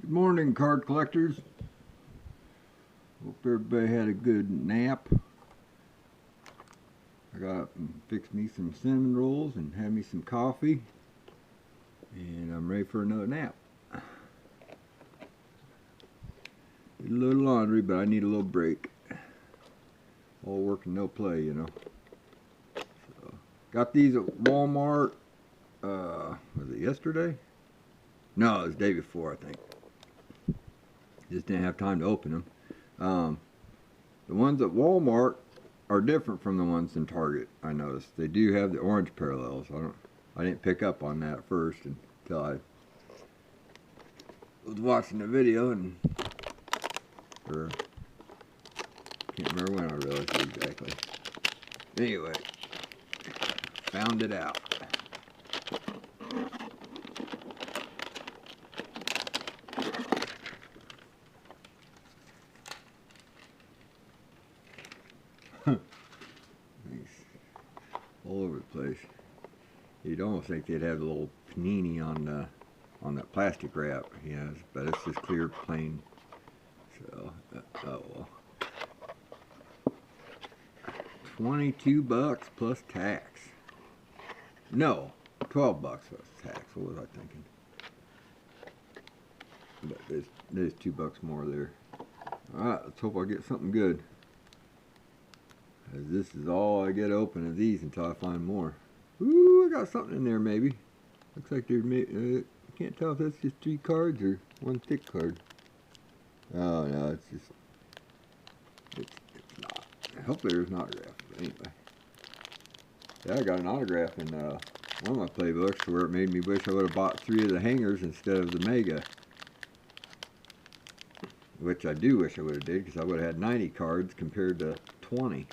Good morning, card collectors. Hope everybody had a good nap. I got up and fixed me some cinnamon rolls and had me some coffee, and I'm ready for another nap. Did a little laundry, but I need a little break. All work and no play, you know. So, got these at Walmart. Was it yesterday? No, it was the day before, I think. Just didn't have time to open them. The ones at Walmart are different from the ones in Target. I noticed they do have the orange parallels. I didn't pick up on that at first until I was watching the video, and can't remember when I realized it exactly. Anyway, found it out. All over the place. You'd almost think they'd have a little panini on that plastic wrap he has, but it's just clear plain. So, oh well. $22 plus tax. No, $12 plus tax. What was I thinking? But there's $2 more there. All right, let's hope I get something good. As this is all I get open of these until I find more. Ooh, I got something in there maybe. Looks like there's I can't tell if that's just 3 cards or one thick card. Oh no, it's just it's not. Hopefully there's an autograph. But anyway, yeah, I got an autograph in one of my playbooks where it made me wish I would have bought 3 of the hangers instead of the mega. Which I do wish I would have did, because I would have had 90 cards compared to 20.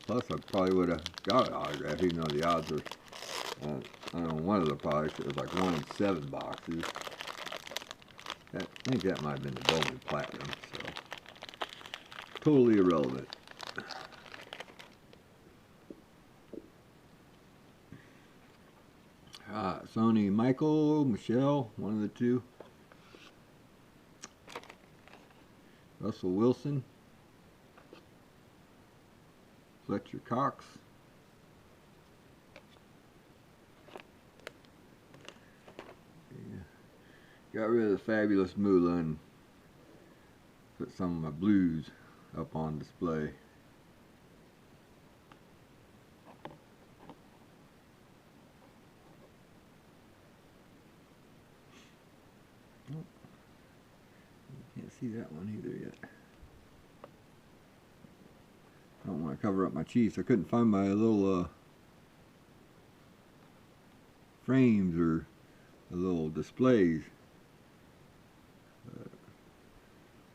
Plus, I probably would have got an autograph, even though the odds are, I don't know, one of the products, it was like 1 in 7 boxes. I think that might have been the Bowman Platinum, so totally irrelevant. Sony Michael, Michelle, one of the two. Russell Wilson, Fletcher Cox, got rid of the fabulous Moolah and put some of my blues up on display. Nope. Can't see that one either yet. I don't want to cover up my Chiefs. I couldn't find my little frames or the little displays.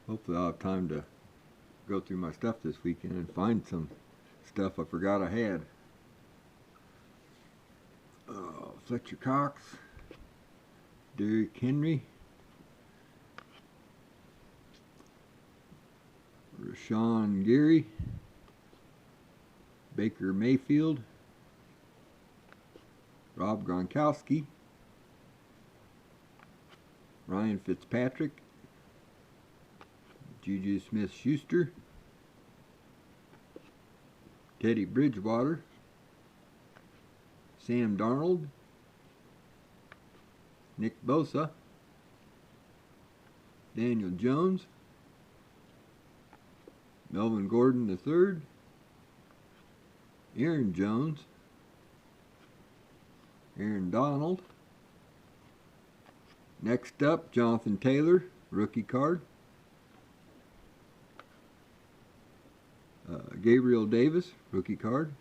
Hopefully I'll have time to go through my stuff this weekend and find some stuff I forgot I had. Fletcher Cox, Derrick Henry, Rashawn Gary, Baker Mayfield, Rob Gronkowski, Ryan Fitzpatrick, Juju Smith-Schuster, Teddy Bridgewater, Sam Darnold, Nick Bosa, Daniel Jones, Melvin Gordon III, Aaron Jones, Aaron Donald. Next up, Jonathan Taylor, rookie card. Gabriel Davis, rookie card.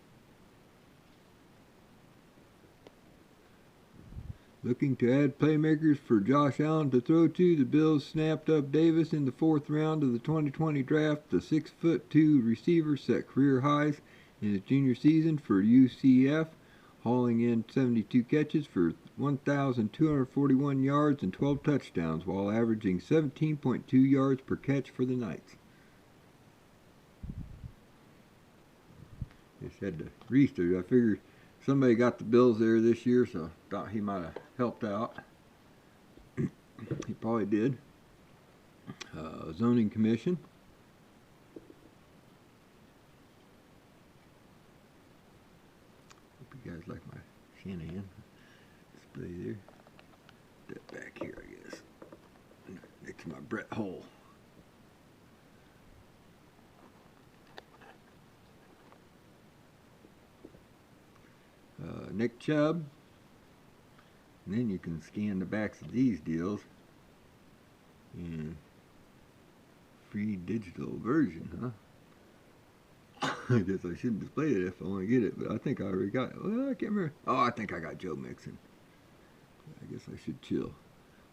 Looking to add playmakers for Josh Allen to throw to, the Bills snapped up Davis in the 4th round of the 2020 draft. The 6'2" receiver set career highs in his junior season for UCF, hauling in 72 catches for 1,241 yards and 12 touchdowns, while averaging 17.2 yards per catch for the Knights. Just had to research. I figured somebody got the Bills there this year, so thought he might have helped out. He probably did. Zoning Commission. Hope you guys like my Shanahan display there. That back here, I guess, next to my Brett Hull. Nick Chubb. And then you can scan the backs of these deals in free digital version, huh? I guess I shouldn't display it if I want to get it, but I think I already got it. Well, I can't remember. Oh, I think I got Joe Mixon. I guess I should chill.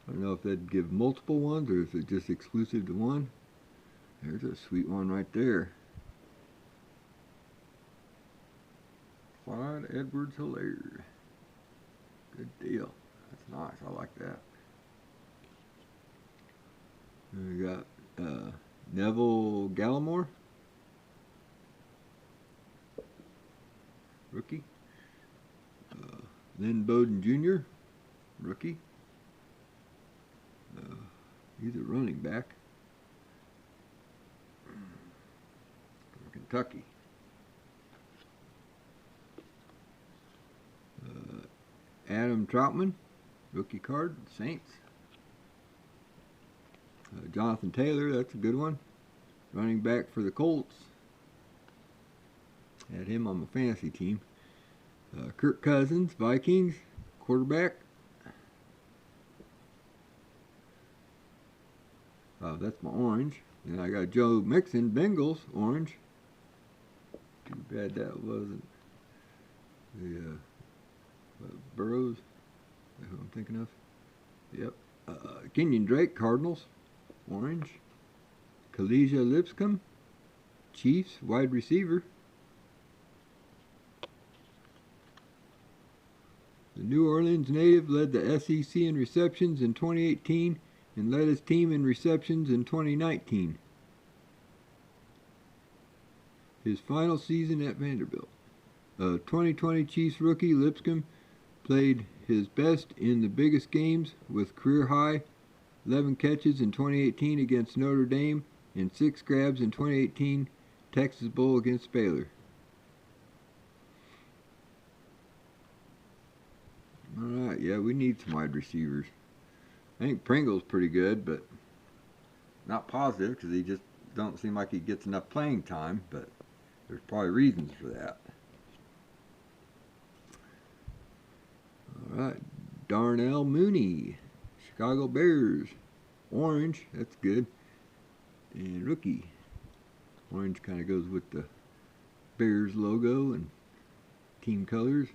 I don't know if they'd give multiple ones or if it's just exclusive to one. There's a sweet one right there. Clyde Edwards-Helaire. Good deal. That's nice. I like that. And we got Neville Gallimore, rookie. Lynn Bowden Jr., rookie. He's a running back from Kentucky. Adam Troutman, rookie card, Saints. Jonathan Taylor, that's a good one. Running back for the Colts. Had him on my fantasy team. Kirk Cousins, Vikings, quarterback. That's my orange. And I got Joe Mixon, Bengals, orange. Too bad that wasn't the Burrows. That's who I'm thinking of. Yep. Kenyon Drake, Cardinals, orange. Khalija Lipscomb, Chiefs, wide receiver. The New Orleans native led the SEC in receptions in 2018 and led his team in receptions in 2019. His final season at Vanderbilt. 2020 Chiefs rookie Lipscomb played his best in the biggest games with career high 11 catches in 2018 against Notre Dame and 6 grabs in 2018 Texas Bowl against Baylor. Alright, yeah, we need some wide receivers. I think Pringle's pretty good, but not positive because he just don't seem like he gets enough playing time, but there's probably reasons for that. Alright, Darnell Mooney, Chicago Bears, orange, that's good. And rookie, orange kind of goes with the Bears logo and team colors.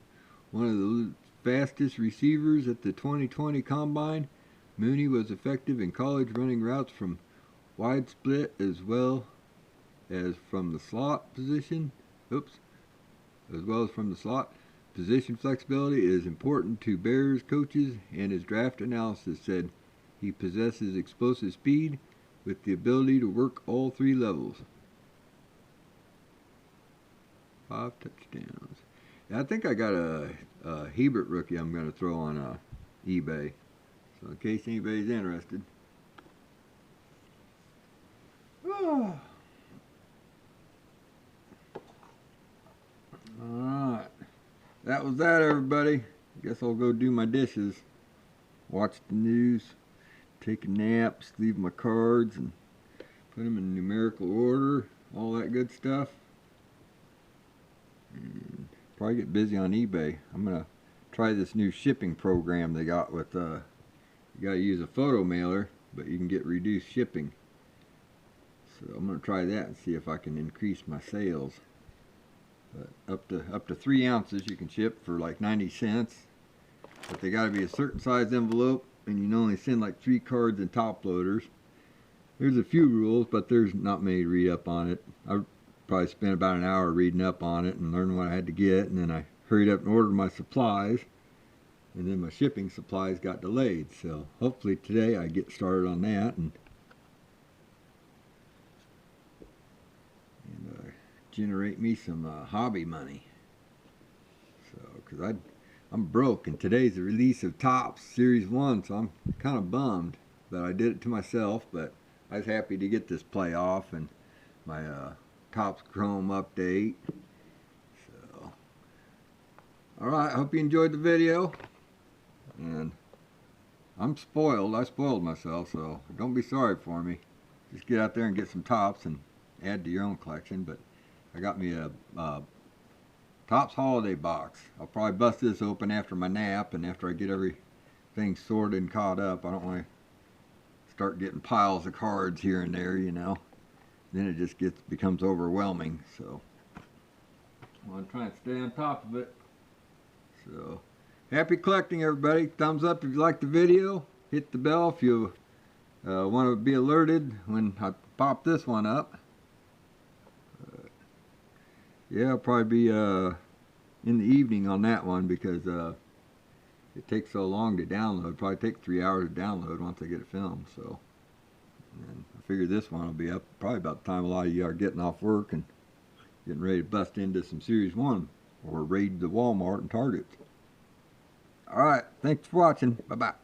One of the fastest receivers at the 2020 Combine, Mooney was effective in college running routes from wide split as well as from the slot position. Position flexibility is important to Bears coaches, and his draft analysis said he possesses explosive speed with the ability to work all 3 levels. 5 touchdowns. I think I got a Hebert rookie I'm going to throw on eBay. So in case anybody's interested. Oh. Alright. That was that, everybody. Guess I'll go do my dishes. Watch the news. Take a nap. Leave my cards and put them in numerical order. All that good stuff. And probably get busy on eBay. I'm going to try this new shipping program they got with, you got to use a photo mailer, but you can get reduced shipping. So I'm going to try that and see if I can increase my sales. But up to 3 ounces you can ship for like 90 cents. But they got to be a certain size envelope, and you can only send like 3 cards and top loaders. There's a few rules, but there's not many to read up on it. I probably spent about an hour reading up on it and learning what I had to get, and then I hurried up and ordered my supplies, and then my shipping supplies got delayed. So hopefully today I get started on that and generate me some hobby money. So, because I'm broke, and today's the release of Topps Series 1, so I'm kind of bummed. But I did it to myself, but I was happy to get this playoff and my Topps Chrome update. So, alright, hope you enjoyed the video. And I'm spoiled. I spoiled myself, so don't be sorry for me. Just get out there and get some Topps and add to your own collection. But I got me a Topps holiday box. I'll probably bust this open after my nap and after I get everything sorted and caught up. I don't want to start getting piles of cards here and there, you know. Then it just becomes overwhelming. So I want to try and stay on top of it. So happy collecting, everybody. Thumbs up if you like the video. Hit the bell if you want to be alerted when I pop this one up. Yeah, I'll probably be in the evening on that one because it takes so long to download. It'll probably take 3 hours to download once I get it filmed. So, and I figure this one will be up probably about the time a lot of you are getting off work and getting ready to bust into some Series 1 or raid the Walmart and Target. Alright, thanks for watching. Bye-bye.